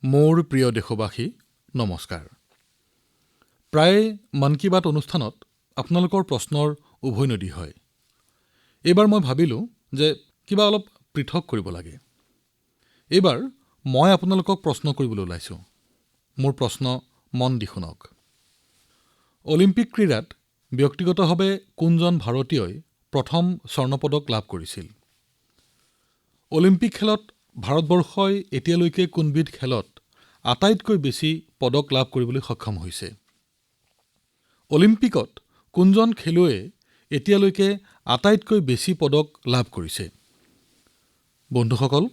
মোৰ প্ৰিয় দেশবাসী নমস্কাৰ। প্ৰায় মন কী বাত অনুষ্ঠানত আপোনালোকৰ প্ৰশ্নৰ উভৈনদী হয়। এইবাৰ মই ভাবিলো যে কিবা অলপ পৃথক কৰিব লাগে। এইবাৰ মই আপোনালোকক প্ৰশ্ন কৰিবলৈ ওলাইছো। মোৰ প্ৰশ্ন মন দি শুনক। অলিম্পিক ক্ৰীড়াত ব্যক্তিগতভাৱে কোনজন ভাৰতীয়ই প্ৰথম স্বৰ্ণ পদক লাভ কৰিছিল? অলিম্পিক খেলত ভাৰতবৰ্ষই এতিয়ালৈকে কোনবিধ খেলত আটাইতকৈ বেছি পদক লাভ কৰিবলৈ সক্ষম হৈছে? অলিম্পিকত কোনজন খেলুৱৈয়ে এতিয়ালৈকে আটাইতকৈ বেছি পদক লাভ কৰিছে? বন্ধুসকল,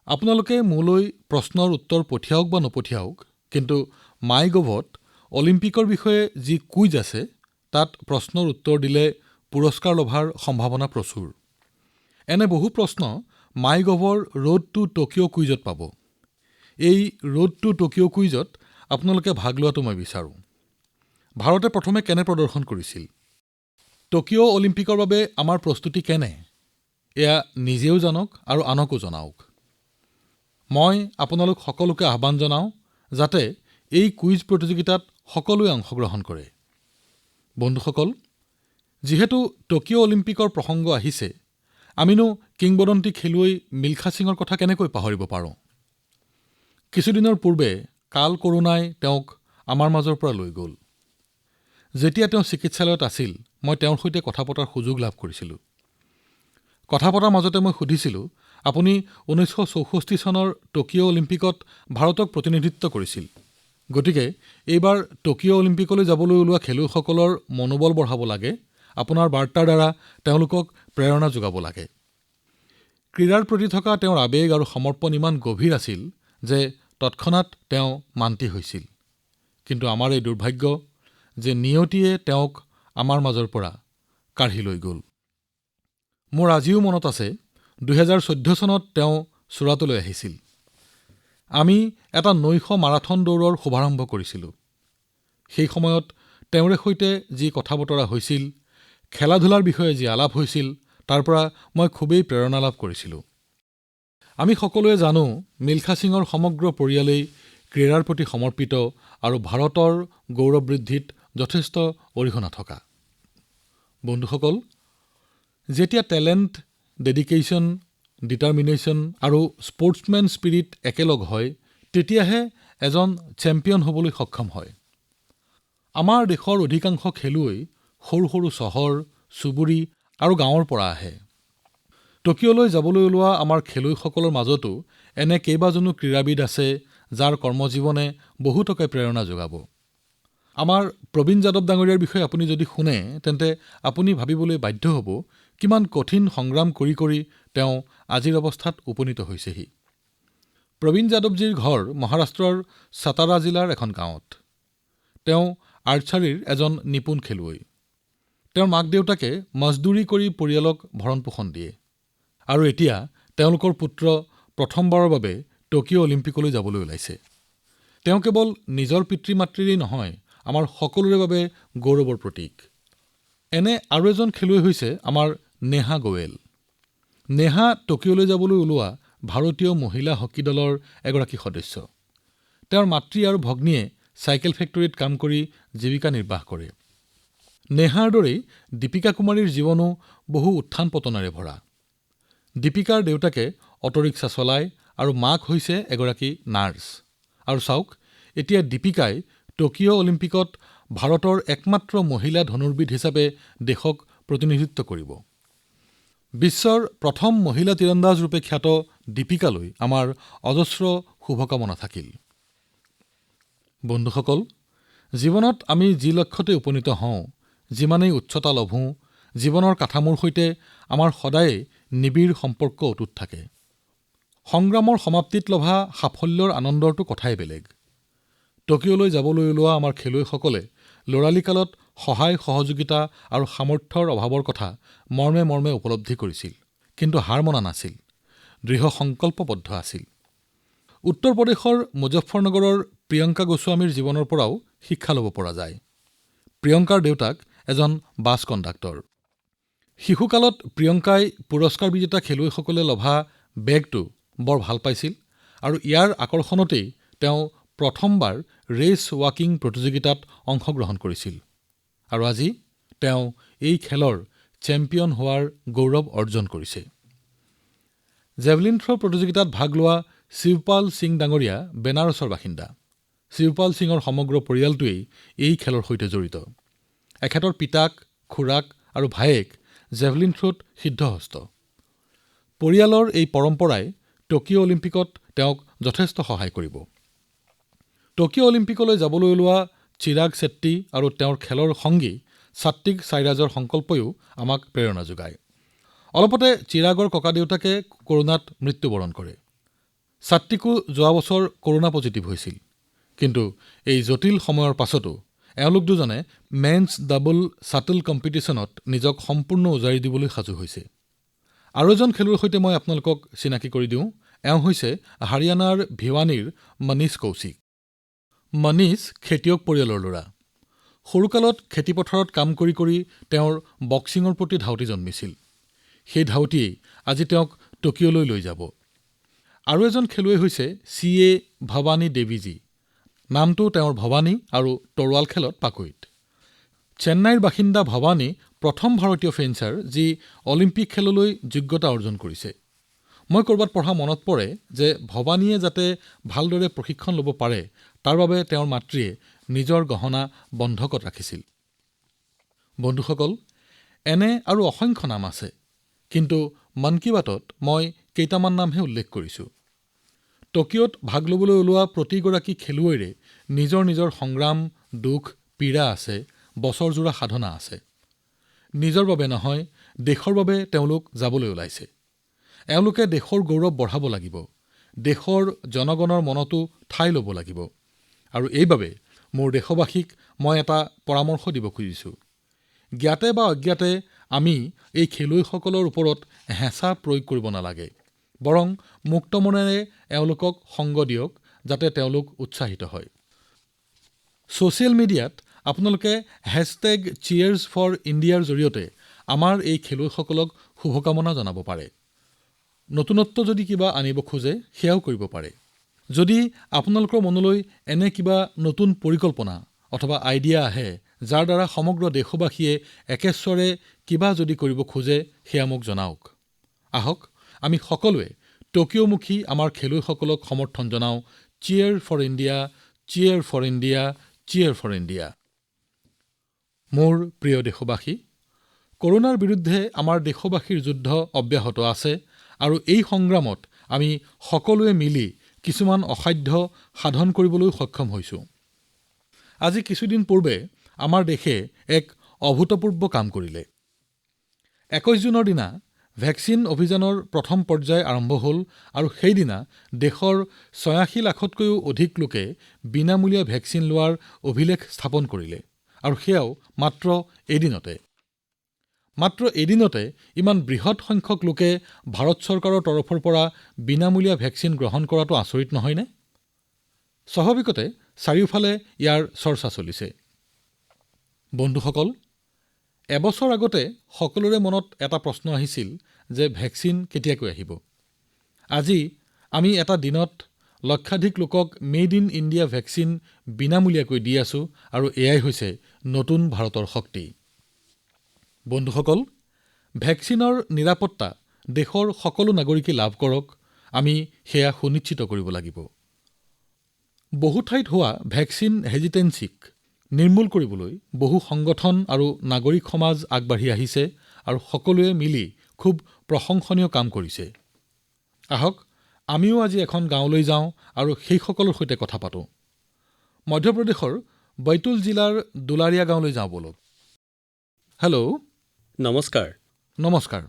আপোনালোকে মোলৈ প্ৰশ্নৰ উত্তৰ পঠিয়াওক বা নপঠিয়াওক, কিন্তু মাইগভত অলিম্পিকৰ বিষয়ে যি কুইজ আছে তাত প্ৰশ্নৰ উত্তৰ দিলে পুৰস্কাৰ লাভৰ সম্ভাৱনা প্ৰচুৰ। এনে বহু প্ৰশ্ন মাইগভৰ ৰোড টু টকিঅ' কুইজত পাব। এই ৰোড টু টকিঅ' কুইজত আপোনালোকে ভাগ লোৱাটো মই বিচাৰোঁ। ভাৰতে প্ৰথমে কেনে প্ৰদৰ্শন কৰিছিল? টকিঅ' অলিম্পিকৰ বাবে আমাৰ প্ৰস্তুতি কেনে? এয়া নিজেও জানক আৰু আনকো জনাওক। মই আপোনালোক সকলোকে আহ্বান জনাওঁ যাতে এই কুইজ প্ৰতিযোগিতাত সকলোৱে অংশগ্ৰহণ কৰে। বন্ধুসকল, যিহেতু টকিঅ' অলিম্পিকৰ প্ৰসংগ আহিছে, আমিনো কিংবদন্তি খেলুৱৈ মিলখা সিঙৰ কথা কেনেকৈ পাহৰিব পাৰোঁ? কিছুদিনৰ পূৰ্বে কাল কৰোনাই তেওঁক আমাৰ মাজৰ পৰা লৈ গ'ল। যেতিয়া তেওঁ চিকিৎসালয়ত আছিল, মই তেওঁৰ সৈতে কথা পতাৰ সুযোগ লাভ কৰিছিলোঁ। কথা পতাৰ মাজতে মই সুধিছিলোঁ, আপুনি 1964 চনৰ টকিঅ' অলিম্পিকত ভাৰতক প্ৰতিনিধিত্ব কৰিছিল। গতিকে এইবাৰ টকিঅ' অলিম্পিকলৈ যাবলৈ ওলোৱা খেলুৱৈসকলৰ মনোবল বঢ়াব লাগে, আপোনাৰ বাৰ্তাৰ দ্বাৰা তেওঁলোকক প্ৰেৰণা যোগাব লাগে। ক্ৰীড়াৰ প্ৰতি থকা তেওঁৰ আৱেগ আৰু সমৰ্পণ ইমান গভীৰ আছিল যে তৎক্ষণাৎ তেওঁ মান্তি হৈছিল। কিন্তু আমাৰ এই দুৰ্ভাগ্য যে নিয়তিয়ে তেওঁক আমাৰ মাজৰ পৰা কাঢ়ি লৈ গ'ল। মোৰ আজিও মনত আছে, 2014 চনত তেওঁ চুৰাটলৈ আহিছিল। আমি এটা নৈশ মাৰাথন দৌৰৰ শুভাৰম্ভ কৰিছিলোঁ। সেই সময়ত তেওঁৰ সৈতে যি কথা বতৰা হৈছিল, খেলা-ধূলাৰ বিষয়ে যি আলাপ হৈছিল, তাৰ পৰা মই খুবেই প্ৰেৰণা লাভ কৰিছিলোঁ। আমি সকলোৱে জানো, মিলখা সিঙৰ সমগ্ৰ পৰিয়ালেই ক্ৰীড়াৰ প্ৰতি সমৰ্পিত আৰু ভাৰতৰ গৌৰৱ বৃদ্ধিত যথেষ্ট অৰিহণা থকা। বন্ধুসকল, যেতিয়া টেলেণ্ট, ডেডিকেশ্যন, ডিটাৰমিনেশ্যন আৰু স্পৰ্টছমেন স্পিৰিট একেলগ হয়, তেতিয়াহে এজন চেম্পিয়ন হ'বলৈ সক্ষম হয়। আমাৰ দেশৰ অধিকাংশ খেলুৱৈ সৰু সৰু চহৰ, চুবুৰী আৰু গাঁৱৰ পৰা আহে। টকিঅ'লৈ যাবলৈ ওলোৱা আমাৰ খেলুৱৈসকলৰ মাজতো এনে কেইবাজনো ক্ৰীড়াবিদ আছে যাৰ কৰ্মজীৱনে বহুতকে প্ৰেৰণা যোগাব। আমাৰ প্ৰবীণ যাদৱ ডাঙৰীয়াৰ বিষয়ে আপুনি যদি শুনে, তেন্তে আপুনি ভাবিবলৈ বাধ্য হ'ব, কিমান কঠিন সংগ্ৰাম কৰি তেওঁ আজিৰ অৱস্থাত উপনীত হৈছেহি। প্ৰবীণ যাদৱজীৰ ঘৰ মহাৰাষ্ট্ৰৰ সাতাৰা জিলাৰ এখন গাঁৱত। তেওঁ আৰ্চাৰীৰ এজন নিপুণ খেলুৱৈ। তেওঁৰ মাক-দেউতাকে মজদুৰি কৰি পৰিয়ালক ভৰণ-পোষণ দিয়ে। আৰু এতিয়া তেওঁলোকৰ পুত্ৰ প্ৰথমবাৰৰ বাবে টকিঅ' অলিম্পিকলৈ যাবলৈ ওলাইছে। তেওঁ কেৱল নিজৰ পিতৃ-মাতৃৰেই নহয়, আমাৰ সকলোৰে বাবে গৌৰৱৰ প্ৰতীক। এনে আৰু এজন খেলুৱৈ হৈছে আমাৰ নেহা গোৱেল। নেহা টকিঅ'লৈ যাবলৈ ওলোৱা ভাৰতীয় মহিলা হকী দলৰ এগৰাকী সদস্য। তেওঁৰ মাতৃ আৰু ভগ্নীয়ে চাইকেল ফেক্টৰীত কাম কৰি জীৱিকা নিৰ্বাহ কৰে। নেহাৰ দৰেই দীপিকা কুমাৰীৰ জীৱনো বহু উত্থান-পতনেৰে ভৰা। দীপিকাৰ দেউতাকে অটোৰিক্সা চলায় আৰু মাক হৈছে এগৰাকী নাৰ্ছ। আৰু চাওক, এতিয়া দীপিকাই টকিঅ' অলিম্পিকত ভাৰতৰ একমাত্ৰ মহিলা ধনুৰ্বিদ হিচাপে দেশক প্ৰতিনিধিত্ব কৰিব। বিশ্বৰ প্ৰথম মহিলা তীৰন্দাজ ৰূপে খ্যাত দীপিকালৈ আমাৰ অজস্ৰ শুভকামনা থাকিল। বন্ধুসকল, জীৱনত আমি যি লক্ষ্যতে উপনীত হওঁ, যিমানেই উচ্চতা লভোঁ, জীৱনৰ কাঠামোৰ সৈতে আমাৰ সদায়ে নিবিড় সম্পৰ্ক অটুট থাকে। সংগ্ৰামৰ সমাপ্তিত লভা সাফল্যৰ আনন্দৰটো কথাই বেলেগ। টকিঅ'লৈ যাবলৈ ওলোৱা আমাৰ খেলুৱৈসকলে ল'ৰালি কালত সহায় সহযোগিতা আৰু সামৰ্থ্যৰ অভাৱৰ কথা মৰ্মে মৰ্মে উপলব্ধি কৰিছিল, কিন্তু হাৰ মনা নাছিল, দৃঢ় সংকল্পবদ্ধ আছিল। উত্তৰ প্ৰদেশৰ মুজফৰনগৰৰ প্ৰিয়ংকা গোস্বামীৰ জীৱনৰ পৰাও শিক্ষা ল'ব পৰা যায়। প্ৰিয়ংকাৰ দেউতাক এজন বাছ কণ্ডাক্টৰ। শিশুকালত প্ৰিয়ংকাই পুৰস্কাৰ বিজেতা খেলুৱৈসকলে লভা বেগটো বৰ ভাল পাইছিল আৰু ইয়াৰ আকৰ্ষণতেই তেওঁ প্ৰথমবাৰ ৰেচ ৱাকিং প্ৰতিযোগিতাত অংশগ্ৰহণ কৰিছিল আৰু আজি তেওঁ এই খেলৰ চেম্পিয়ন হোৱাৰ গৌৰৱ অৰ্জন কৰিছে। জেভলিন থ্ৰ প্ৰতিযোগিতাত ভাগ লোৱা শিৱপাল সিং ডাঙৰীয়া বেনাৰসৰ বাসিন্দা। শিৱপাল সিঙৰ সমগ্ৰ পৰিয়ালটোৱেই এই খেলৰ সৈতে জড়িত। এখেতৰ পিতাক, খুৰাক আৰু ভায়েক জেভলিন থ্ৰত সিদ্ধহস্ত। পৰিয়ালৰ এই পৰম্পৰাই টকিঅ' অলিম্পিকত তেওঁক যথেষ্ট সহায় কৰিব। টকিঅ' অলিম্পিকলৈ যাবলৈ ওলোৱা চিৰাগ শেট্টী আৰু তেওঁৰ খেলৰ সংগী সাত্বিক সাইৰাজৰ সংকল্পইও আমাক প্ৰেৰণা যোগায়। অলপতে চিৰাগৰ ককাদেউতাকে কৰোনাত মৃত্যুবৰণ কৰে। সাত্বিকো যোৱা বছৰ কৰোনা পজিটিভ হৈছিল। কিন্তু এই জটিল সময়ৰ পাছতো এওঁলোক দুজনে মেন্স ডাবল শ্বাটল কম্পিটিশ্যনত নিজক সম্পূৰ্ণ উজাৰি দিবলৈ সাজু হৈছে। আৰু এজন খেলুৱৈৰ সৈতে মই আপোনালোকক চিনাকি কৰি দিওঁ। এওঁ হৈছে হাৰিয়ানাৰ ভিৱানীৰ মনীষ কৌশিক। মনীষ খেতিয়ক পৰিয়ালৰ ল'ৰা। সৰুকালত খেতিপথাৰত কাম কৰি কৰি তেওঁৰ বক্সিঙৰ প্ৰতি ধাউতি জন্মিছিল। সেই ধাউতিয়েই আজি তেওঁক টকিঅ'লৈ লৈ যাব। আৰু এজন খেলুৱৈ হৈছে CA ভৱানী দেৱীজী। নামটো তেওঁৰ ভৱানী আৰু তৰোৱাল খেলত পাকৈত। চেন্নাইৰ বাসিন্দা ভৱানী প্ৰথম ভাৰতীয় ফেন্সাৰ যি অলিম্পিক খেললৈ যোগ্যতা অৰ্জন কৰিছে। মই ক'ৰবাত পঢ়া মনত পৰে যে ভৱানীয়ে যাতে ভালদৰে প্ৰশিক্ষণ ল'ব পাৰে তাৰ বাবে তেওঁৰ মাতৃয়ে নিজৰ গহনা বন্ধকত ৰাখিছিল। বন্ধুসকল, এনে আৰু অসংখ্য নাম আছে, কিন্তু মন কী বাতত মই কেইটামান নামহে উল্লেখ কৰিছো। টকিঅ'ত ভাগ ল'বলৈ ওলোৱা প্ৰতিগৰাকী খেলুৱৈৰে নিজৰ নিজৰ সংগ্ৰাম, দুখ, পীড়া আছে, বছৰজোৰা সাধনা আছে। নিজৰ বাবে নহয়, দেশৰ বাবে তেওঁলোক যাবলৈ ওলাইছে। এওঁলোকে দেশৰ গৌৰৱ বঢ়াব লাগিব, দেশৰ জনগণৰ মনতো ঠাই ল'ব লাগিব। আৰু এইবাবে মোৰ দেশবাসীক মই এটা পৰামৰ্শ দিব খুজিছো। জ্ঞাতে বা অজ্ঞাতে আমি এই খেলুৱৈসকলৰ ওপৰত হেঁচা প্ৰয়োগ কৰিব নালাগে। বৰং মুক্ত মনেৰে এওঁলোকক সংগ দিয়ক, যাতে তেওঁলোক উৎসাহিত হয়। ছচিয়েল মিডিয়াত আপোনালোকে #Cheers4India ৰ জৰিয়তে আমাৰ এই খেলুৱৈসকলক শুভকামনা জনাব পাৰে। নতুনত্ব যদি কিবা আনিব খোজে সেয়াও কৰিব পাৰে। যদি আপোনালোকৰ মনলৈ এনে কিবা নতুন পৰিকল্পনা অথবা আইডিয়া আহে যাৰ দ্বাৰা সমগ্ৰ দেশবাসীয়ে একেস্বৰে কিবা যদি কৰিব খোজে সেয়া মোক জনাওক। আহক আমি সকলোৱে টকিঅ'মুখী আমাৰ খেলুৱৈসকলক সমৰ্থন জনাওঁ। Cheer for India, cheer for India, cheer for India. মোৰ প্ৰিয় দেশবাসী, কৰোনাৰ বিৰুদ্ধে আমাৰ দেশবাসীৰ যুদ্ধ অব্যাহত আছে আৰু এই সংগ্ৰামত আমি সকলোৱে মিলি কিছুমান অসাধ্য সাধন কৰিবলৈ সক্ষম হৈছো। আজি কিছুদিন পূৰ্বে আমাৰ দেশে এক অভূতপূৰ্ব কাম কৰিলে। 21 জুনৰ দিনা ভেকচিন অভিযানৰ প্ৰথম পৰ্যায় আৰম্ভ হ'ল আৰু সেইদিনা দেশৰ 86 লাখতকৈও অধিক লোকে বিনামূলীয়া ভেকচিন লোৱাৰ অভিলেখ স্থাপন কৰিলে। আৰু সেয়াও মাত্ৰ এদিনতে ইমান বৃহৎ সংখ্যক লোকে ভাৰত চৰকাৰৰ তৰফৰ পৰা বিনামূলীয়া ভেকচিন গ্ৰহণ কৰাটো আচৰিত নহয়নে? স্বাভাৱিকতে চাৰিওফালে ইয়াৰ চৰ্চা চলিছে। বন্ধুসকল, এবছৰ আগতে সকলোৰে মনত এটা প্ৰশ্ন আহিছিল যে ভেকচিন কেতিয়াকৈ আহিব। আজি আমি এটা দিনত লক্ষাধিক লোকক মেড ইন ইণ্ডিয়া ভেকচিন বিনামূলীয়াকৈ দি আছো আৰু এয়াই হৈছে নতুন ভাৰতৰ শক্তি। বন্ধুসকল, ভেকচিনৰ নিৰাপত্তা দেশৰ সকলো নাগৰিকে লাভ কৰক, আমি সেয়া সুনিশ্চিত কৰিব লাগিব। বহু ঠাইত হোৱা ভেকচিন হেজিটেন্সিক নিৰ্মূল কৰিবলৈ বহু সংগঠন আৰু নাগৰিক সমাজ আগবাঢ়ি আহিছে আৰু সকলোৱে মিলি খুব প্ৰশংসনীয় কাম কৰিছে। আহক আমিও আজি এখন গাঁৱলৈ যাওঁ আৰু সেইসকলৰ সৈতে কথা পাতোঁ। মধ্যপ্ৰদেশৰ বৈতুল জিলাৰ দুলাৰিয়া গাঁৱলৈ যাওঁ বলক। হেল্ল'। নমস্কাৰ। নমস্কাৰ।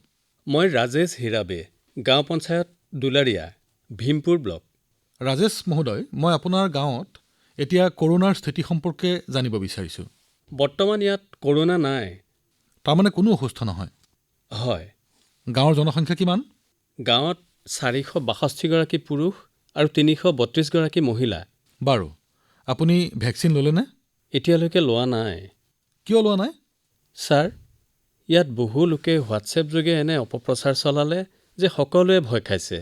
মই ৰাজেশ হিৰাবে, গাঁও পঞ্চায়ত দুলাৰিয়া, ভীমপুৰ ব্লক। ৰাজেশ মহোদয়, মই আপোনাৰ গাঁৱত এতিয়া কৰোনাৰ স্থিতি সম্পৰ্কে জানিব বিচাৰিছো। বৰ্তমান ইয়াত কৰোনা নাই। তাৰমানে কোনো অসুস্থ নহয়? হয়। গাঁৱৰ জনসংখ্যা কিমান? গাঁৱত 462 গৰাকী পুৰুষ আৰু 332 গৰাকী মহিলা। বাৰু, আপুনি ভেকচিন ল'লেনে? এতিয়ালৈকে লোৱা নাই। কিয় লোৱা নাই? ছাৰ, ইয়াত বহু লোকে হোৱাটছএপ যোগে এনে অপপ্ৰচাৰ চলালে যে সকলোৱে ভয় খাইছে।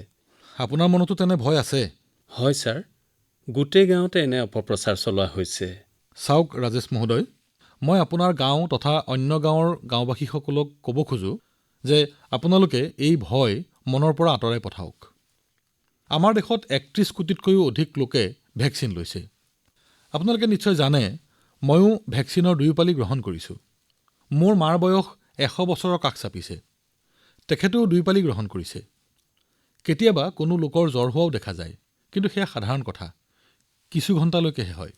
আপোনাৰ মনতো তেনে ভয় আছে? হয় ছাৰ, গোটেই গাঁৱতে এনে অপপ্ৰচাৰ চলোৱা হৈছে। চাওক ৰাজেশ মহোদয়, মই আপোনাৰ গাঁও তথা অন্য গাঁৱৰ গাঁওবাসীসকলক ক'ব খোজো যে আপোনালোকে এই ভয় মনৰ পৰা আঁতৰাই পঠাওক। আমাৰ দেশত ৩১ কোটিতকৈও অধিক লোকে ভেকচিন লৈছে। আপোনালোকে নিশ্চয় জানে, ময়ো ভেকচিনৰ ২ পালি গ্ৰহণ কৰিছোঁ। মোৰ মাৰ বয়স ১০০ বছৰৰ কাষ চাপিছে। তেখেতেও ২ পালি গ্ৰহণ কৰিছে। কেতিয়াবা কোনো লোকৰ জ্বৰ হোৱাও দেখা যায়, কিন্তু সেয়া সাধাৰণ কথা, কিছু ঘণ্টালৈকেহে হয়।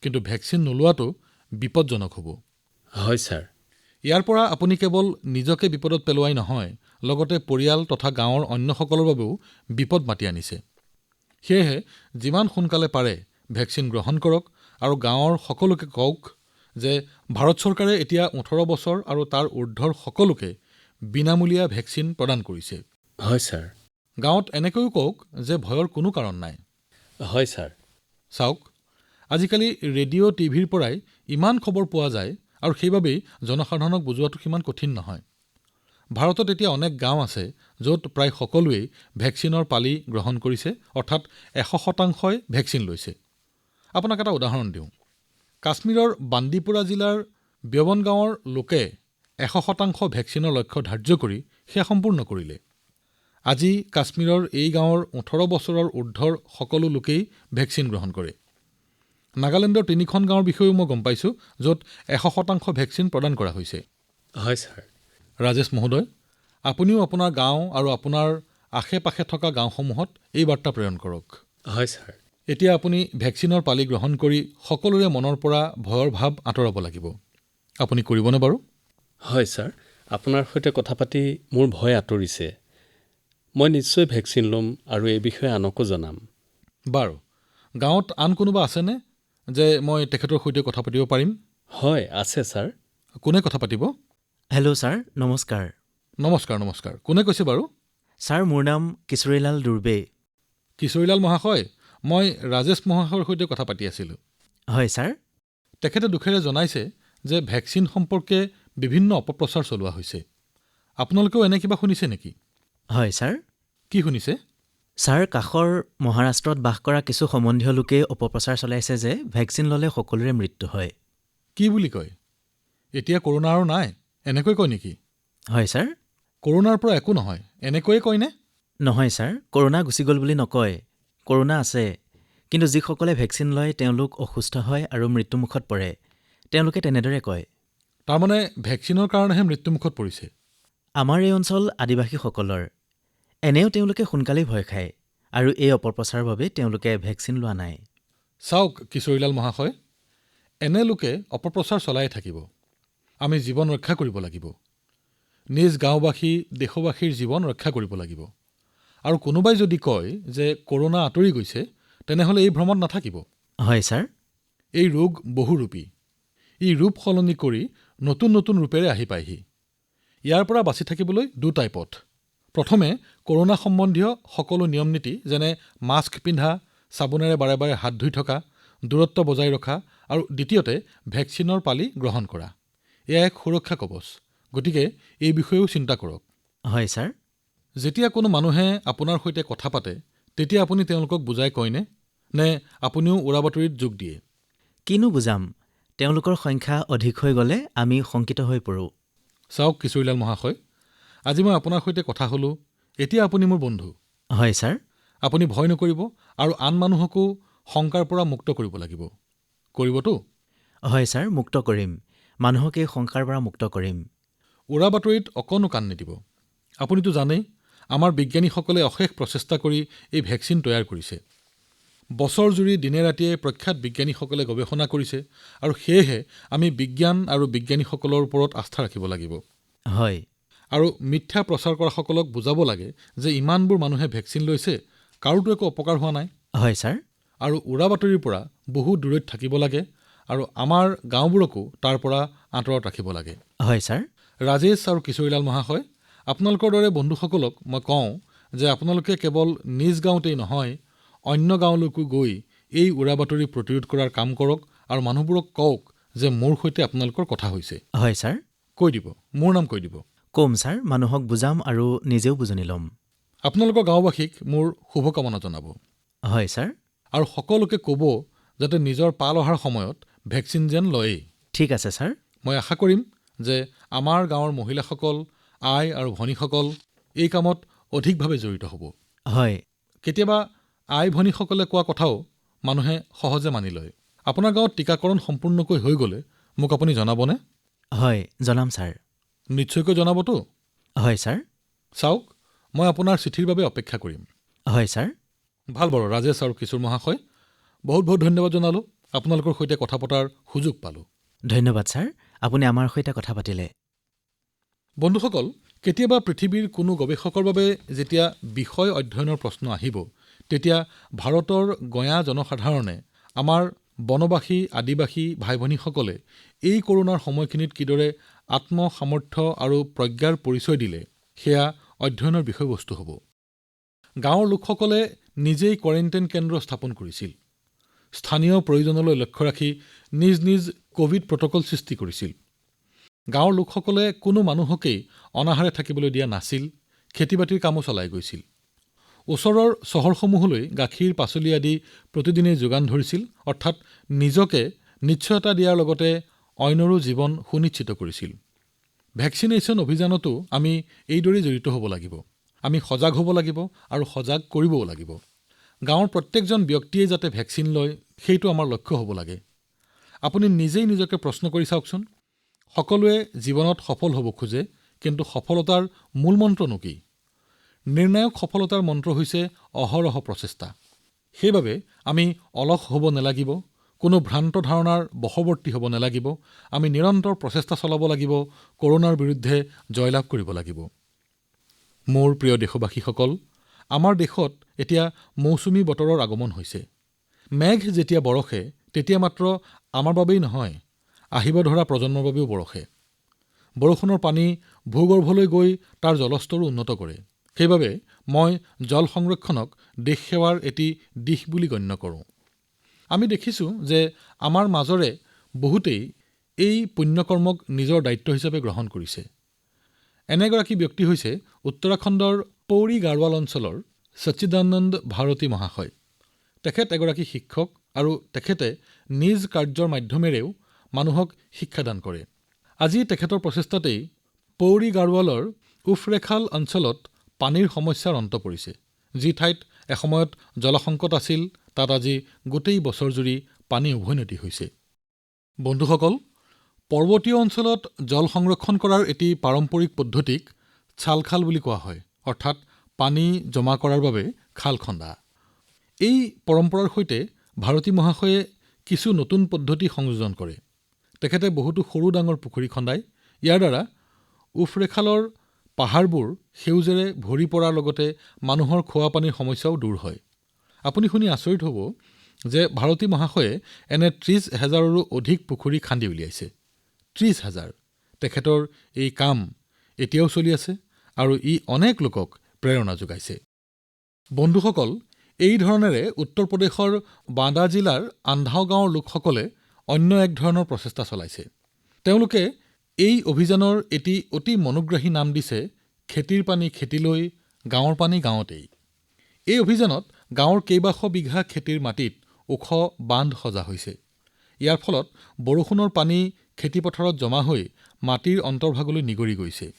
কিন্তু ভেকচিন নোলোৱাটো বিপদজনক হ'ব। হয় ছাৰ। ইয়াৰ পৰা আপুনি কেৱল নিজকে বিপদত পেলোৱাই নহয়, লগতে পৰিয়াল তথা গাঁৱৰ অন্যসকলৰ বাবেও বিপদ মাতি আনিছে। সেয়েহে যিমান সোনকালে পাৰে ভেকচিন গ্ৰহণ কৰক আৰু গাঁৱৰ সকলোকে কওক যে ভাৰত চৰকাৰে এতিয়া ১৮ বছৰ আৰু তাৰ ঊৰ্ধৰ সকলোকে বিনামূলীয়া ভেকচিন প্ৰদান কৰিছে। হয় ছাৰ। গাঁৱত এনেকৈও কওক যে ভয়ৰ কোনো কাৰণ নাই। হয় ছাৰ। চাওক, আজিকালি ৰেডিঅ' টিভিৰ পৰাই ইমান খবৰ পোৱা যায় আৰু সেইবাবেই জনসাধাৰণক বুজোৱাটো সিমান কঠিন নহয়। ভাৰতত এতিয়া অনেক গাঁও আছে য'ত প্ৰায় সকলোৱেই ভেকচিনৰ পালি গ্ৰহণ কৰিছে, অৰ্থাৎ ১০০% ভেকচিন লৈছে। আপোনাক এটা উদাহৰণ দিওঁ। কাশ্মীৰৰ বান্দিপুৰা জিলাৰ ব্যবন গাঁৱৰ লোকে ১০০% ভেকচিনৰ লক্ষ্য ধাৰ্য কৰি সেয়া সম্পূৰ্ণ কৰিলে। আজি কাশ্মীৰৰ এই গাঁৱৰ ১৮ বছৰৰ ঊৰ্ধৰ সকলো লোকেই ভেকচিন গ্ৰহণ কৰে। নাগালেণ্ডৰ ৩খন গাঁৱৰ বিষয়েও মই গম পাইছোঁ, য'ত ১০০% ভেকচিন প্ৰদান কৰা হৈছে। হয় ছাৰ। ৰাজেশ মহোদয়, আপুনিও আপোনাৰ গাঁও আৰু আপোনাৰ আশে-পাশে থকা গাঁওসমূহত এই বাৰ্তা প্ৰেৰণ কৰক। হয় ছাৰ। এতিয়া আপুনি ভেকচিনৰ পালি গ্ৰহণ কৰি সকলোৰে মনৰ পৰা ভয়ৰ ভাৱ আঁতৰাব লাগিব। আপুনি কৰিবনে বাৰু? হয় ছাৰ, আপোনাৰ সৈতে কথা পাতি মোৰ ভয় আঁতৰিছে। মই নিশ্চয় ভেকচিন ল'ম আৰু এই বিষয়ে আনকো জনাম। বাৰু, গাঁৱত আন কোনোবা আছেনে যে মই তেখেতৰ সৈতে কথা পাতিব পাৰিম? হয়, আছে ছাৰ। কোনে কথা পাতিব? হেল্ল' ছাৰ, নমস্কাৰ। নমস্কাৰ নমস্কাৰ। কোনে কৈছে বাৰু? ছাৰ, মোৰ নাম কিশোৰীলাল দুৰ্বে। কিশোৰীলাল মহাশয়, মই ৰাজেশ মহাশয়ৰ সৈতে কথা পাতি আছিলোঁ। হয় ছাৰ। তেখেতে দুখেৰে জনাইছে যে ভেকচিন সম্পৰ্কে বিভিন্ন অপপ্ৰচাৰ চলোৱা হৈছে। আপোনালোকেও এনে কিবা শুনিছে নেকি? হয় ছাৰ। কি শুনিছে? ছাৰ, কাষৰ মহাৰাষ্ট্ৰত বাস কৰা কিছু সম্বন্ধীয় লোকে অপপ্ৰচাৰ চলাইছে যে ভেকচিন ল'লে সকলোৰে মৃত্যু হয়। কি বুলি কয়? এতিয়া কৰোনা আৰু নাই, এনেকৈ কয় নেকি? হয় ছাৰ। কৰোনাৰ পৰা একো নহয়, এনেকৈয়ে কয়নে? নহয় ছাৰ, কৰোনা গুচি গ'ল বুলি নকয়। কৰোনা আছে, কিন্তু যিসকলে ভেকচিন লয় তেওঁলোক অসুস্থ হয় আৰু মৃত্যুমুখত পৰে। তেওঁলোকে তেনেদৰে কয়। তাৰমানে ভেকচিনৰ কাৰণেহে মৃত্যুমুখত পৰিছে। আমাৰ এই অঞ্চল আদিবাসীসকলৰ। এনেও তেওঁলোকে সোনকালেই ভয় খায় আৰু এই অপপ্ৰচাৰৰ বাবে তেওঁলোকে ভেকচিন লোৱা নাই। চাওক কিশোৰীলাল মহাশয়, এনে লোকে অপপ্ৰচাৰ চলাই থাকিব। আমি জীৱন ৰক্ষা কৰিব লাগিব। নিজ গাঁওবাসী দেশবাসীৰ জীৱন ৰক্ষা কৰিব লাগিব। আৰু কোনোবাই যদি কয় যে কৰোনা আঁতৰি গৈছে, তেনেহ'লে এই ভ্ৰমত নাথাকিব। হয় ছাৰ। এই ৰোগ বহুৰূপী। ই ৰূপ সলনি কৰি নতুন নতুন ৰূপেৰে আহি পায়হি। ইয়াৰ পৰা বাচি থাকিবলৈ দুটাই পথ। প্ৰথমে কৰোনা সম্বন্ধীয় সকলো নিয়ম নীতি যেনে মাস্ক পিন্ধা, চাবোনেৰে বাৰে বাৰে হাত ধুই থকা, দূৰত্ব বজাই ৰখা আৰু দ্বিতীয়তে ভেকচিনৰ পালি গ্ৰহণ কৰা। এয়া এক সুৰক্ষা কৱচ। গতিকে এই বিষয়েও চিন্তা কৰক। হয় ছাৰ। যেতিয়া কোনো মানুহে আপোনাৰ সৈতে কথা পাতে, তেতিয়া আপুনি তেওঁলোকক বুজাই কয়নে? নে আপুনিও উৰাবাতৰিত যোগ দিয়ে? কিনো বুজাম, তেওঁলোকৰ সংখ্যা অধিক হৈ গ'লে আমি শংকিত হৈ পৰোঁ। চাওক কিশোৰীলাল মহাশয়, আজি মই আপোনাৰ সৈতে কথা হ'লো, এতিয়া আপুনি মোৰ বন্ধু। হয় ছাৰ। আপুনি ভয় নকৰিব আৰু আন মানুহকো শংকাৰ পৰা মুক্ত কৰিব লাগিব। কৰিবতো? হয় ছাৰ, মুক্ত কৰিম। মানুহক এই শংকাৰ পৰা মুক্ত কৰিম। উৰাবাতৰিত অকণো কাণ নিদিব। আপুনিতো জানেই, আমাৰ বিজ্ঞানীসকলে অশেষ প্ৰচেষ্টা কৰি এই ভেকচিন তৈয়াৰ কৰিছে। বছৰজুৰি দিনে ৰাতিয়ে প্ৰখ্যাত বিজ্ঞানীসকলে গৱেষণা কৰিছে আৰু সেয়েহে আমি বিজ্ঞান আৰু বিজ্ঞানীসকলৰ ওপৰত আস্থা ৰাখিব লাগিব। হয়। আৰু মিথ্যা প্ৰচাৰ কৰাসকলক বুজাব লাগে যে ইমানবোৰ মানুহে ভেকচিন লৈছে, কাৰোতো একো অপকাৰ হোৱা নাই। হয় ছাৰ। আৰু উৰাবাতৰিৰ পৰা বহু দূৰৈত থাকিব লাগে আৰু আমাৰ গাঁওবোৰকো তাৰ পৰা আঁতৰত ৰাখিব লাগে। হয় ছাৰ। ৰাজেশ আৰু কিশোৰীলাল মহাশয়, আপোনালোকৰ দৰে বন্ধুসকলক মই কওঁ যে আপোনালোকে কেৱল নিজ গাঁৱতেই নহয়, অন্য গাঁৱলৈকো গৈ এই উৰাবাতৰি প্ৰতিৰোধ কৰাৰ কাম কৰক আৰু মানুহবোৰক কওক যে মোৰ সৈতে আপোনালোকৰ কথা হৈছে। হয় ছাৰ। কৈ দিব, মোৰ নাম কৈ দিব। কম ছাৰ, মানুহক বুজাম আৰু নিজেও বুজনি ল'ম। আপোনালোকৰ গাঁওবাসীক মোৰ শুভকামনা জনাব। হয় ছাৰ। আৰু সকলোকে ক'ব যাতে নিজৰ পাল অহাৰ সময়ত ভেকচিন যেন লয়েই। ঠিক আছে ছাৰ। মই আশা কৰিম যে আমাৰ গাঁৱৰ মহিলাসকল, আই আৰু ভনীসকল এই কামত অধিকভাৱে জড়িত হ'ব। হয়। কেতিয়াবা আই ভনীসকলে কোৱা কথাও মানুহে সহজে মানি লয়। আপোনাৰ গাঁৱত টীকাকৰণ সম্পূৰ্ণকৈ হৈ গ'লে মোক আপুনি জনাবনে? হয়, জনাম ছাৰ। নিশ্চয়কৈ জনাবতো। হয় ছাৰ। চাওক, মই আপোনাৰ চিঠিৰ বাবে অপেক্ষা কৰিম। হয় ছাৰ। ভাল বাৰু ৰাজেশ আৰু কিশোৰ মহাশয়, বহুত বহুত ধন্যবাদ জনালোঁ। আপোনালোকৰ সৈতে কথা পতাৰ সুযোগ পালোঁ। ধন্যবাদ ছাৰ, আপুনি আমাৰ সৈতে কথা পাতিলে। বন্ধুসকল, কেতিয়াবা পৃথিৱীৰ কোনো গৱেষকৰ বাবে যেতিয়া বিষয় অধ্যয়নৰ প্ৰশ্ন আহিব, তেতিয়া ভাৰতৰ গঞা জনসাধাৰণে, আমাৰ বনবাসী আদিবাসী ভাই ভনীসকলে এই কৰোনাৰ সময়খিনিত কিদৰে আত্মসামৰ্থ্য আৰু প্ৰজ্ঞাৰ পৰিচয় দিলে, সেয়া অধ্যয়নৰ বিষয়বস্তু হ'ব। গাঁৱৰ লোকসকলে নিজেই কোৱাৰেণ্টাইন কেন্দ্ৰ স্থাপন কৰিছিল। স্থানীয় প্ৰয়োজনলৈ লক্ষ্য ৰাখি নিজ নিজ কভিড প্ৰট'কল সৃষ্টি কৰিছিল। গাঁৱৰ লোকসকলে কোনো মানুহকেই অনাহাৰে থাকিবলৈ দিয়া নাছিল। খেতিবাতিৰ কামো চলাই গৈছিল। ওচৰৰ চহৰসমূহলৈ গাখীৰ পাচলি আদি প্ৰতিদিনেই যোগান ধৰিছিল, অৰ্থাৎ নিজকে নিশ্চয়তা দিয়াৰ লগতে অইনৰো জীৱন সুনিশ্চিত কৰিছিল। ভেকচিনেশ্যন অভিযানতো আমি এইদৰেই জড়িত হ'ব লাগিব। আমি সজাগ হ'ব লাগিব আৰু সজাগ কৰিবও লাগিব। গাঁৱৰ প্ৰত্যেকজন ব্যক্তিয়ে যাতে ভেকচিন লয়, সেইটো আমাৰ লক্ষ্য হ'ব লাগে। আপুনি নিজেই নিজকে প্ৰশ্ন কৰি চাওকচোন, সকলোৱে জীৱনত সফল হ'ব খোজে, কিন্তু সফলতাৰ মূল মন্ত্ৰনো কি? নিৰ্ণায়ক সফলতাৰ মন্ত্ৰ হৈছে অহৰহ প্ৰচেষ্টা। সেইবাবে আমি অলস হ'ব নালাগিব, কোনো ভ্ৰান্ত ধাৰণাৰ বশৱৰ্তী হ'ব নালাগিব। আমি নিৰন্তৰ প্ৰচেষ্টা চলাব লাগিব, কৰোনাৰ বিৰুদ্ধে জয়লাভ কৰিব লাগিব। মোৰ প্ৰিয় দেশবাসীসকল, আমাৰ দেশত এতিয়া মৌচুমী বতৰৰ আগমন হৈছে। মেঘ যেতিয়া বৰষে, তেতিয়া মাত্ৰ আমাৰ বাবেই নহয়, আহিব ধৰা প্ৰজন্মৰ বাবেও বৰষে। বৰষুণৰ পানী ভূগৰ্ভলৈ গৈ তাৰ জলস্তৰো উন্নত কৰে। সেইবাবে মই জল সংৰক্ষণক দেশ সেৱাৰ এটি দিশ বুলি গণ্য কৰোঁ। আমি দেখিছোঁ যে আমাৰ মাজৰে বহুতেই এই পুণ্যকৰ্মক নিজৰ দায়িত্ব হিচাপে গ্ৰহণ কৰিছে। এনে এগৰাকী ব্যক্তি হৈছে উত্তৰাখণ্ডৰ পৌৰী গাৰৱাল অঞ্চলৰ সচ্চিদানন্দ ভাৰতী মহাশয়। তেখেত এগৰাকী শিক্ষক আৰু তেখেতে নিজ কাৰ্যৰ মাধ্যমেৰেও মানুহক শিক্ষাদান কৰে। আজি তেখেতৰ প্ৰচেষ্টাতেই পৌৰী গাৰৱালৰ উফৰেখাল অঞ্চলত পানীৰ সমস্যাৰ অন্ত পৰিছে। যি ঠাইত এসময়ত জলসংকট আছিল, তাত আজি গোটেই বছৰজুৰি পানী উভৈনদী হৈছে। বন্ধুসকল, পৰ্বতীয় অঞ্চলত জল সংৰক্ষণ কৰাৰ এটি পাৰম্পৰিক পদ্ধতিক ছালখাল বুলি কোৱা হয়, অৰ্থাৎ পানী জমা কৰাৰ বাবে খাল খন্দা। এই পৰম্পৰাৰ সৈতে ভাৰতী মহাশয়ে কিছু নতুন পদ্ধতি সংযোজন কৰে। তেখেতে বহুতো সৰু ডাঙৰ পুখুৰী খন্দায়। ইয়াৰ দ্বাৰা উফৰেখালৰ পাহাৰবোৰ সেউজেৰে ভৰি পৰাৰ লগতে মানুহৰ খোৱা পানীৰ সমস্যাও দূৰ হয়। আপুনি শুনি আচৰিত হ'ব যে ভাৰতী মহাশয়ে এনে ৩০,০০০ৰো অধিক পুখুৰী খান্দি উলিয়াইছে। ৩০,০০০। তেখেতৰ এই কাম এতিয়াও চলি আছে আৰু ই অনেক লোকক প্ৰেৰণা যোগাইছে। বন্ধুসকল, এই ধৰণেৰে উত্তৰ প্ৰদেশৰ বাঁদা জিলাৰ আন্ধাও গাঁৱৰ লোকসকলে অন্য এক ধৰণৰ প্ৰচেষ্টা চলাইছে। তেওঁলোকে এই অভিযানৰ এটি অতি মনোগ্ৰাহী নাম দিছে, খেতিৰ পানী খেতিলৈ, গাঁৱৰ পানী গাঁৱতেই। এই অভিযানত গাঁৱৰ কেইবাশ বিঘা খেতিৰ মাটিত ওখ বান্ধ সজা হৈছে। ইয়াৰ ফলত বৰষুণৰ পানী খেতিপথাৰত জমা হৈ মাটিৰ অন্তৰ্ভাগলৈ নিগৰি গৈছে।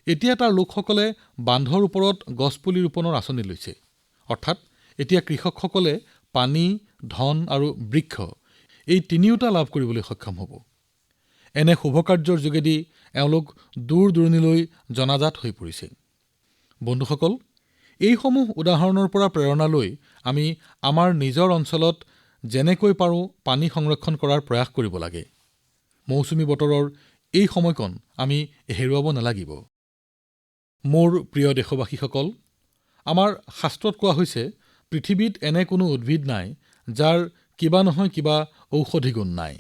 এতিয়া তাৰ লোকসকলে বান্ধৰ ওপৰত গছপুলি ৰোপণৰ আঁচনি লৈছে। অৰ্থাৎ এতিয়া কৃষকসকলে পানী, ধন আৰু বৃক্ষ এই তিনিওটা লাভ কৰিবলৈ সক্ষম হ'ব। এনে শুভ কাৰ্যৰ যোগেদি এওঁলোক দূৰ দূৰণিলৈ জনাজাত হৈ পৰিছে। বন্ধুসকল, এইসমূহ উদাহৰণৰ পৰা প্ৰেৰণা লৈ আমি আমাৰ নিজৰ অঞ্চলত যেনেকৈ পাৰোঁ পানী সংৰক্ষণ কৰাৰ প্ৰয়াস কৰিব লাগে। মৌচুমী বতৰৰ এই সময়কণ আমি হেৰুৱাব নালাগিব। মোৰ প্ৰিয় দেশবাসীসকল, আমাৰ শাস্ত্ৰত কোৱা হৈছে, পৃথিৱীত এনে কোনো উদ্ভিদ নাই যাৰ কিবা নহয় কিবা ঔষধি গুণ নাই।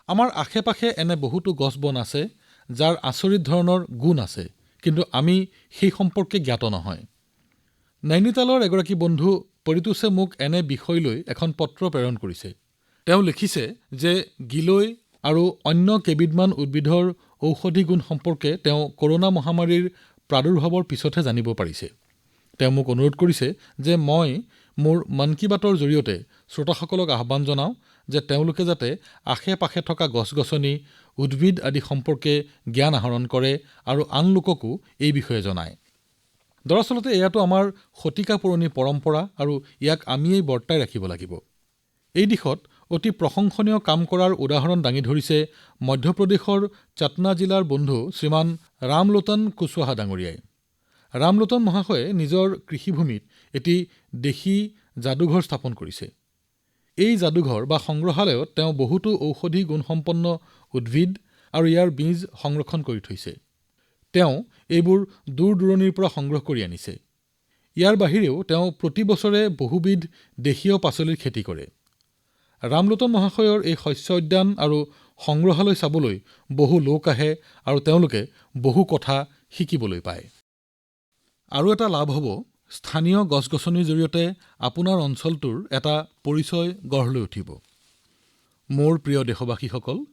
আমাৰ আশে-পাশে এনে বহুতো গছ-বন আছে যাৰ আচৰিত ধৰণৰ গুণ আছে, কিন্তু আমি সেই সম্পৰ্কে জ্ঞাত নহয়। নৈনিতালৰ এগৰাকী বন্ধু পৰিতোষে মোক এনে বিষয় লৈ এখন পত্ৰ প্ৰেৰণ কৰিছে। তেওঁ লিখিছে যে গিলৈ আৰু অন্য কেইবিধমান উদ্ভিদৰ ঔষধি গুণ সম্পৰ্কে তেওঁ কৰোনা মহামাৰীৰ প্ৰাদুৰ্ভাৱৰ পিছতহে জানিব পাৰিছে। তেওঁ মোক অনুৰোধ কৰিছে যে মই মোৰ মন কী বাতৰ জৰিয়তে শ্ৰোতাসকলক আহ্বান জনাওঁ যে তেওঁলোকে যাতে আশে-পাশে থকা গছ-গছনি উদ্ভিদ আদি সম্পৰ্কে জ্ঞান আহৰণ কৰে আৰু আন লোককো এই বিষয়ে জনায়। দৰাচলতে এয়াটো আমাৰ শতিকা পুৰণি পৰম্পৰা আৰু ইয়াক আমিয়েই বৰ্তাই ৰাখিব লাগিব। এই দিশত অতি প্ৰশংসনীয় কাম কৰাৰ উদাহৰণ দাঙি ধৰিছে মধ্যপ্ৰদেশৰ চাটনা জিলাৰ বন্ধু শ্ৰীমান ৰামলোটন কুশৱাহা ডাঙৰীয়াই। ৰামলোটন মহাশয়ে নিজৰ কৃষিভূমিত এটি দেশী যাদুঘৰ স্থাপন কৰিছে। এই যাদুঘৰ বা সংগ্ৰহালয়ত তেওঁ বহুতো ঔষধি গুণসম্পন্ন উদ্ভিদ আৰু ইয়াৰ বীজ সংৰক্ষণ কৰি থৈছে। তেওঁ এইবোৰ দূৰ-দূৰণিৰ পৰা সংগ্ৰহ কৰি আনিছে। ইয়াৰ বাহিৰেও তেওঁ প্ৰতি বছৰে বহুবিধ দেশীয় পাচলিৰ খেতি কৰে। ৰামলোটন মহাশয়ৰ এই শস্য উদ্যান আৰু সংগ্ৰহালয় চাবলৈ বহু লোক আহে আৰু তেওঁলোকে বহু কথা শিকিবলৈ পায়। আৰু এটা লাভ হ'ব, স্থানীয় গছ-গছনিৰ জৰিয়তে আপোনাৰ অঞ্চলটোৰ এটা পৰিচয় গঢ় লৈ উঠিব। মোৰ প্ৰিয় দেশবাসীসকল,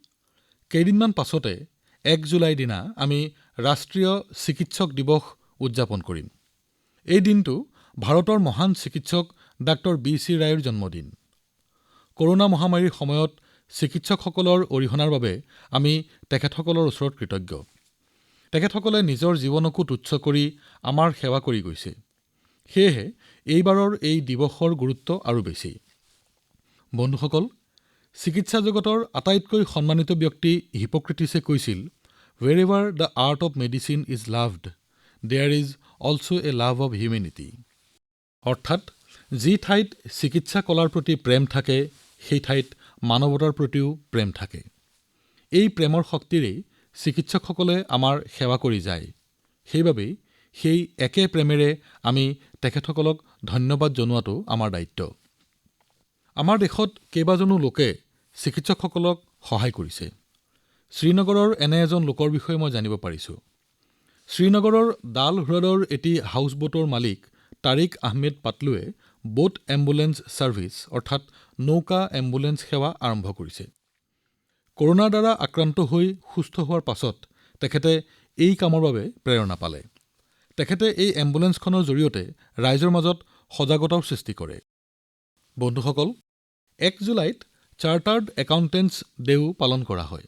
কেইদিনমান পাছতে ১ জুলাইৰ দিনা আমি ৰাষ্ট্ৰীয় চিকিৎসক দিৱস উদযাপন কৰিম। এই দিনটো ভাৰতৰ মহান চিকিৎসক ডাক্তৰ বি.চি. ৰায়ৰ জন্মদিন। কৰোনা মহামাৰীৰ সময়ত চিকিৎসকসকলৰ অৰিহণাৰ বাবে আমি তেখেতসকলৰ ওচৰত কৃতজ্ঞ। তেখেতসকলে নিজৰ জীৱনকো তুচ্ছ কৰি আমাৰ সেৱা কৰি গৈছে। সেয়েহে এইবাৰৰ এই দিৱসৰ গুৰুত্ব আৰু বেছি। বন্ধুসকল, চিকিৎসা জগতৰ আটাইতকৈ সন্মানিত ব্যক্তি হিপ'ক্ৰেটিছে কৈছিল, "Wherever the art of medicine is loved, there is also a love of humanity." অৰ্থাৎ যি ঠাইত চিকিৎসা কলাৰ প্ৰতি প্ৰেম থাকে, সেই ঠাইত মানৱতাৰ প্ৰতিও প্ৰেম থাকে। এই প্ৰেমৰ শক্তিৰেই চিকিৎসকসকলে আমাৰ সেৱা কৰি যায়। সেইবাবেই সেই একে প্ৰেমেৰে আমি তেখেতসকলক ধন্যবাদ জনোৱাটো আমাৰ দায়িত্ব। আমাৰ দেশত কেইবাজনো লোকে চিকিৎসকসকলক সহায় কৰিছে। শ্ৰীনগৰৰ এনে এজন লোকৰ বিষয়ে মই জানিব পাৰিছোঁ। শ্ৰীনগৰৰ ডাল হ্ৰদৰ এটি হাউচবোটৰ মালিক তাৰিক আহমেদ পাটলুৱে বোট এম্বুলেন্স ছাৰ্ভিচ অৰ্থাৎ নৌকা এম্বুলেন্স সেৱা আৰম্ভ কৰিছে। কৰোনাৰ দ্বাৰা আক্ৰান্ত হৈ সুস্থ হোৱাৰ পাছত তেখেতে এই কামৰ বাবে প্ৰেৰণা পালে। তেখেতে এই এম্বুলেন্সখনৰ জৰিয়তে ৰাইজৰ মাজত সজাগতাৰ সৃষ্টি কৰে। বন্ধুসকল, ১ জুলাইত চাৰ্টাৰ্ড একাউণ্টেণ্টছ ডেও পালন কৰা হয়।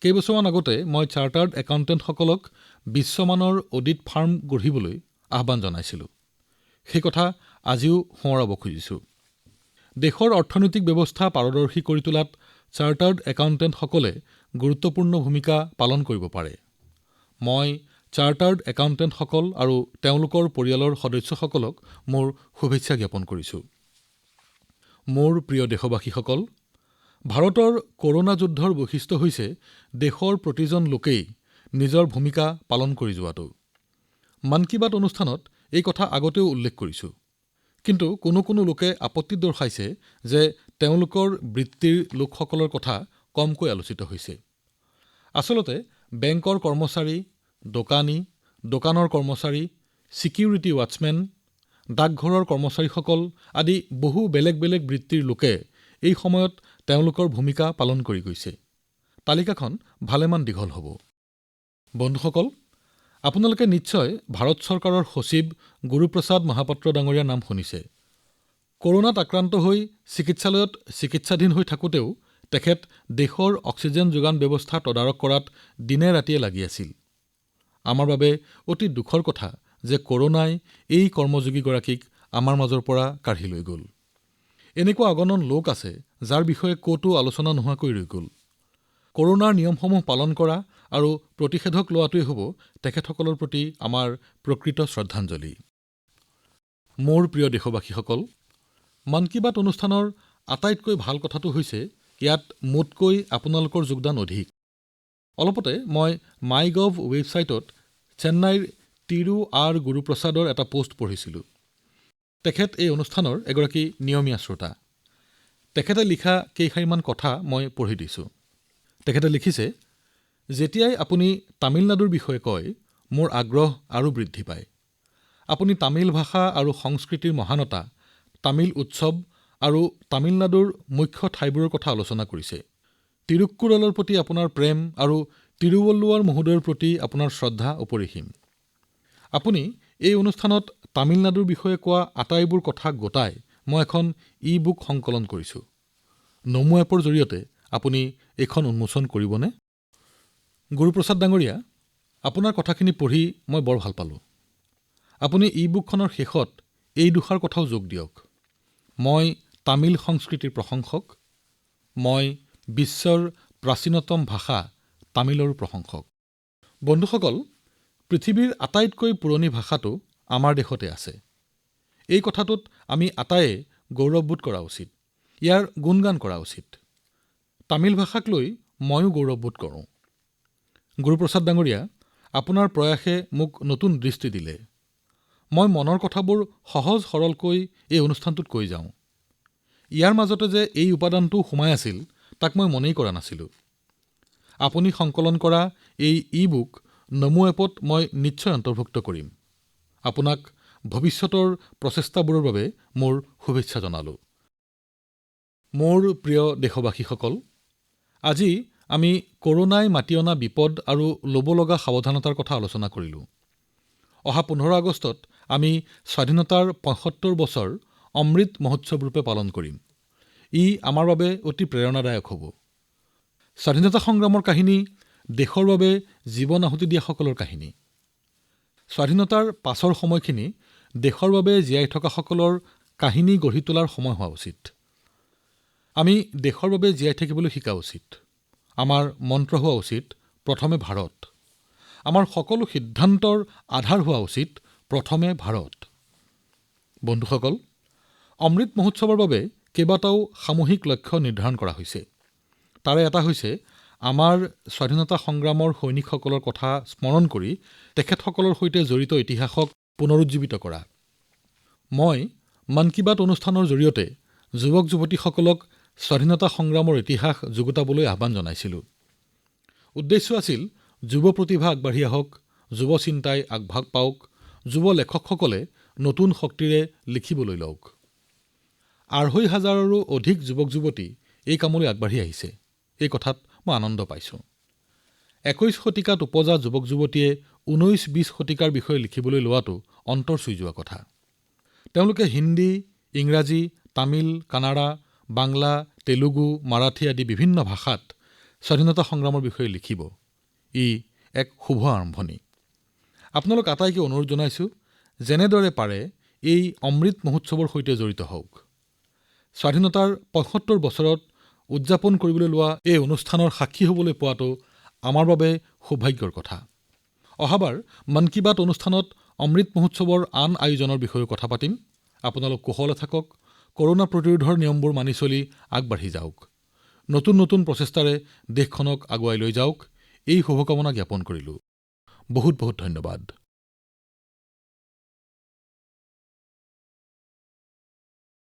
কেইবছৰমান আগতে মই চাৰ্টাৰ্ড একাউণ্টেণ্টসকলক বিশ্বমানৰ অডিট ফাৰ্ম গঢ়িবলৈ আহ্বান জনাইছিলোঁ। সেই কথা আজিও সোঁৱৰাব খুজিছোঁ। দেশৰ অৰ্থনৈতিক ব্যৱস্থা পাৰদৰ্শী কৰি তোলাত চাৰ্টাৰ্ড একাউণ্টেণ্টসকলে গুৰুত্বপূৰ্ণ ভূমিকা পালন কৰিব পাৰে। মই চাৰ্টাৰ্ড একাউণ্টেণ্টসকল আৰু তেওঁলোকৰ পৰিয়ালৰ সদস্যসকলক মোৰ শুভেচ্ছা জ্ঞাপন কৰিছোঁ। মোৰ প্ৰিয় দেশবাসীসকল, ভাৰতৰ কৰোনা যুদ্ধৰ বৈশিষ্ট্য হৈছে দেশৰ প্ৰতিজন লোকেই নিজৰ ভূমিকা পালন কৰি যোৱাটো। মন কী বাত অনুষ্ঠানত এই কথা আগতেও উল্লেখ কৰিছোঁ। কিন্তু কোনো লোকে আপত্তি দৰ্শাইছে যে তেওঁলোকৰ বৃত্তিৰ লোকসকলৰ কথা কমকৈ আলোচিত হৈছে। আচলতে বেংকৰ কৰ্মচাৰী, দোকানী, দোকানৰ কৰ্মচাৰী, ছিকিউৰিটি ৱাচমেন, ডাকঘৰৰ কৰ্মচাৰীসকল আদি বহু বেলেগ বেলেগ বৃত্তিৰ লোকে এই সময়ত তেওঁলোকৰ ভূমিকা পালন কৰি গৈছে। তালিকাখন ভালেমান দীঘল হ'ব। বন্ধুসকল, আপোনালোকে নিশ্চয় ভাৰত চৰকাৰৰ সচিব গুৰুপ্ৰসাদ মহাপাত্ৰ ডাঙৰীয়াৰ নাম শুনিছে। কৰোনাত আক্ৰান্ত হৈ চিকিৎসালয়ত চিকিৎসাধীন হৈ থাকোঁতেও তেখেত দেশৰ অক্সিজেন যোগান ব্যৱস্থা তদাৰক কৰাত দিনে-ৰাতিয়ে লাগি আছিল। আমাৰ বাবে অতি দুখৰ কথা যে কৰোনাই এই কৰ্মযোগীগৰাকীক আমাৰ মাজৰ পৰা কাঢ়ি লৈ গ'ল। এনেকুৱা অগণন লোক আছে যাৰ বিষয়ে ক'তো আলোচনা নোহোৱাকৈ ৰৈ গ'ল। কৰোনাৰ নিয়মসমূহ পালন কৰা আৰু প্ৰতিষেধক লোৱাটোৱেই হ'ব তেখেতসকলৰ প্ৰতি আমাৰ প্ৰকৃত শ্ৰদ্ধাঞ্জলি। মোৰ প্ৰিয় দেশবাসীসকল, মন কী বাত অনুষ্ঠানৰ আটাইতকৈ ভাল কথাটো হৈছে ইয়াত মোতকৈ আপোনালোকৰ যোগদান অধিক। অলপতে মই মাইগভ ৱেবছাইটত চেন্নাইৰ তিৰু আৰ গুৰুপ্ৰসাদৰ এটা পোষ্ট পঢ়িছিলোঁ। তেখেত এই অনুষ্ঠানৰ এগৰাকী নিয়মীয়া শ্ৰোতা। তেখেতে লিখা কেইশাৰীমান কথা মই পঢ়ি দিছোঁ। তেখেতে লিখিছে, যেতিয়াই আপুনি তামিলনাডুৰ বিষয়ে কয়, মোৰ আগ্ৰহ আৰু বৃদ্ধি পায়। আপুনি তামিল ভাষা আৰু সংস্কৃতিৰ মহানতা, তামিল উৎসৱ আৰু তামিলনাডুৰ মুখ্য ঠাইবোৰৰ কথা আলোচনা কৰিছে। তিৰুক্কুৰলৰ প্ৰতি আপোনাৰ প্ৰেম আৰু তিৰুৱল্লুৱাৰ মহোদয়ৰ প্ৰতি আপোনাৰ শ্ৰদ্ধা অপৰিসীম। আপুনি এই অনুষ্ঠানত তামিলনাডুৰ বিষয়ে কোৱা আটাইবোৰ কথা গোটাই মই এখন ই-বুক সংকলন কৰিছোঁ। নমো এপৰ জৰিয়তে আপুনি এইখন উন্মোচন কৰিবনে? গুৰুপ্ৰসাদ ডাঙৰীয়া, আপোনাৰ কথাখিনি পঢ়ি মই বৰ ভাল পালোঁ। আপুনি ই-বুকখনৰ শেষত এই দুষাৰ কথাও যোগ দিয়ক, মই তামিল সংস্কৃতিৰ প্ৰশংসক, মই বিশ্বৰ প্ৰাচীনতম ভাষা তামিলৰো প্ৰশংসক। বন্ধুসকল, পৃথিৱীৰ আটাইতকৈ পুৰণি ভাষাটো আমাৰ দেশতে আছে। এই কথাটোত আমি আটাইয়ে গৌৰৱবোধ কৰা উচিত, ইয়াৰ গুণগান কৰা উচিত। তামিল ভাষাক লৈ ময়ো গৌৰৱবোধ কৰোঁ। গুৰুপ্ৰসাদ ডাঙৰীয়া, আপোনাৰ প্ৰয়াসে মোক নতুন দৃষ্টি দিলে। মই মনৰ কথাবোৰ সহজ সৰলকৈ এই অনুষ্ঠানটোত কৈ যাওঁ। ইয়াৰ মাজতে যে এই উপাদানটো সোমাই আছিল তাক মই মনেই কৰা নাছিলোঁ। আপুনি সংকলন কৰা এই ই-বুক নমো এপত মই নিশ্চয় অন্তৰ্ভুক্ত কৰিম। আপোনাক ভৱিষ্যতৰ প্ৰচেষ্টাবোৰৰ বাবে মোৰ শুভেচ্ছা জনালোঁ। মোৰ প্ৰিয় দেশবাসীসকল, আজি আমি কৰোনাই মাতি অনা বিপদ আৰু ল'ব লগা সাৱধানতাৰ কথা আলোচনা কৰিলোঁ। অহা ১৫ আগষ্টত আমি স্বাধীনতাৰ ৭৫ বছৰ অমৃত মহোৎসৱ ৰূপে পালন কৰিম। ই আমাৰ বাবে অতি প্ৰেৰণাদায়ক হ'ব। স্বাধীনতা সংগ্ৰামৰ কাহিনী দেশৰ বাবে জীৱন আহুতি দিয়াসকলৰ কাহিনী। স্বাধীনতাৰ পাছৰ সময়খিনি দেশৰ বাবে জীয়াই থকাসকলৰ কাহিনী গঢ়ি তোলাৰ সময় হোৱা উচিত। আমি দেশৰ বাবে জীয়াই থাকিবলৈ শিকা উচিত। আমাৰ মন্ত্ৰ হোৱা উচিত, প্ৰথমে ভাৰত। আমাৰ সকলো সিদ্ধান্তৰ আধাৰ হোৱা উচিত, প্ৰথমে ভাৰত। বন্ধুসকল, অমৃত মহোৎসৱৰ বাবে কেইবাটাও সামূহিক লক্ষ্য নিৰ্ধাৰণ কৰা হৈছে। তাৰে এটা হৈছে আমাৰ স্বাধীনতা সংগ্ৰামৰ সৈনিকসকলৰ কথা স্মৰণ কৰি তেখেতসকলৰ সৈতে জড়িত ইতিহাসক পুনৰুজ্জীৱিত কৰা। মই মন কী বাত অনুষ্ঠানৰ জৰিয়তে যুৱক-যুৱতীসকলক স্বাধীনতা সংগ্ৰামৰ ইতিহাস যুগুতাবলৈ আহ্বান জনাইছিলোঁ। উদ্দেশ্য আছিল যুৱ প্ৰতিভা আগবাঢ়ি আহক, যুৱ চিন্তাই আগভাগ পাওক, যুৱ লেখকসকলে নতুন শক্তিৰে লিখিবলৈ লওক। ২৫০০ৰো অধিক যুৱক-যুৱতী এই কামলৈ আগবাঢ়ি আহিছে। এই কথাত মই আনন্দ পাইছোঁ। ২১ শতিকাত উপজা যুৱক-যুৱতীয়ে ১৯-২০ শতিকাৰ বিষয়ে লিখিবলৈ লোৱাটো অন্তৰ চুই যোৱা কথা। তেওঁলোকে হিন্দী, ইংৰাজী, তামিল, কানাড়া, বাংলা, তেলেগু, মাৰাঠী আদি বিভিন্ন ভাষাত স্বাধীনতা সংগ্ৰামৰ বিষয়ে লিখিব। ই এক শুভ আৰম্ভণি। আপোনালোক আটাইকে অনুৰোধ জনাইছোঁ, যেনেদৰে পাৰে এই অমৃত মহোৎসৱৰ সৈতে জড়িত হওক। স্বাধীনতাৰ ৭৫ বছৰত উদযাপন কৰিবলৈ লোৱা এই অনুষ্ঠানৰ সাক্ষী হ'বলৈ পোৱাটো আমাৰ বাবে সৌভাগ্যৰ কথা। অহাবাৰ মন কী বাত অনুষ্ঠানত অমৃত মহোৎসৱৰ আন আয়োজনৰ বিষয়েও কথা পাতিম। আপোনালোক কুশলে থাকক, কৰোনা প্ৰতিৰোধৰ নিয়মবোৰ মানি চলি আগবাঢ়ি যাওক, নতুন নতুন প্ৰচেষ্টাৰে দেশখনক আগুৱাই লৈ যাওক। এই শুভকামনা জ্ঞাপন কৰিলোঁ। বহুত বহুত ধন্যবাদ।